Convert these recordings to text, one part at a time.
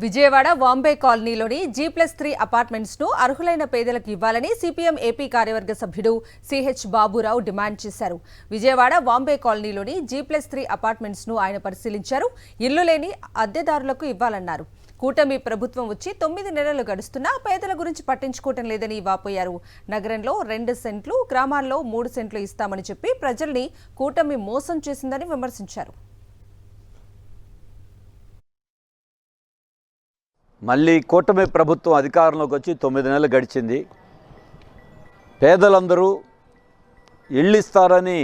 విజయవాడ వాంబే కాలనీలోని G+3 apartments ను అర్హులైన పేదలకు ఇవ్వాలని సిపిఎం ఏపీ కార్యవర్గ సభ్యుడు సిహెచ్ బాబురావు డిమాండ్ చేశారు. విజయవాడ వాంబే కాలనీలోని G+3 అపార్ట్మెంట్స్ ను ఆయన పరిశీలించారు. ఇల్లు లేని అద్దెదారులకు ఇవ్వాలన్నారు. కూటమి ప్రభుత్వం వచ్చి 9 నెలలు గడుస్తున్నా పేదల గురించి పట్టించుకోవటం లేదని వాపోయారు. నగరంలో 2 సెంట్లు, గ్రామాల్లో 3 సెంట్లు ఇస్తామని చెప్పి ప్రజల్ని కూటమి మోసం చేసిందని విమర్శించారు. మళ్ళీ కూటమి ప్రభుత్వం అధికారంలోకి వచ్చి 9 నెలలు గడిచింది. పేదలందరూ ఇళ్ళు ఇస్తారని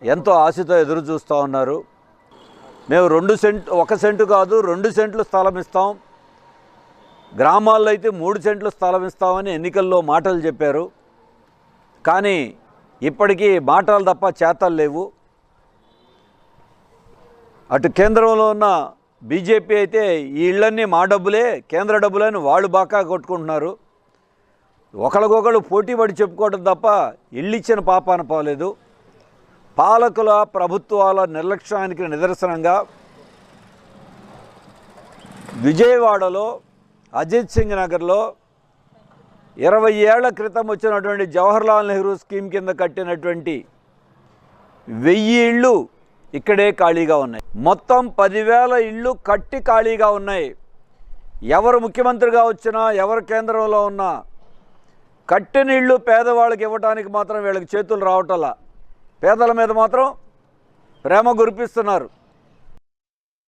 ఎంతో ఆశతో ఎదురు చూస్తూ ఉన్నారు. మేము 1 సెంటు కాదు 2 సెంట్లు స్థలం ఇస్తాం, గ్రామాల్లో అయితే 3 సెంట్లు స్థలం ఇస్తామని ఎన్నికల్లో మాటలు చెప్పారు. కానీ ఇప్పటికీ మాటలు తప్ప చేతలు లేవు. అటు కేంద్రంలో ఉన్న బీజేపీ అయితే ఈ ఇళ్ళన్నీ మా డబ్బులే, కేంద్ర డబ్బులని వాళ్ళు బాగా కొట్టుకుంటున్నారు. ఒకరికొకరు పోటీ పడి చెప్పుకోవడం తప్ప ఇళ్ళు ఇచ్చిన పాపాన పోలేదు. పాలకుల ప్రభుత్వాల నిర్లక్ష్యానికి నిదర్శనంగా విజయవాడలో అజిత్ సింగ్ నగర్లో 20 ఏళ్ల క్రితం వచ్చినటువంటి జవహర్లాల్ నెహ్రూ స్కీమ్ కింద కట్టినటువంటి 1000 ఇళ్ళు ఇక్కడే ఖాళీగా ఉన్నాయి. మొత్తం 10,000 ఇళ్ళు కట్టి ఖాళీగా ఉన్నాయి. ఎవరు ముఖ్యమంత్రిగా వచ్చినా, ఎవరు కేంద్రంలో ఉన్నా కట్టిన ఇళ్ళు పేదవాళ్ళకి ఇవ్వడానికి మాత్రం వీళ్ళకి చేతులు రావటంలా. పేదల మీద మాత్రం ప్రేమ కురిపిస్తున్నారు.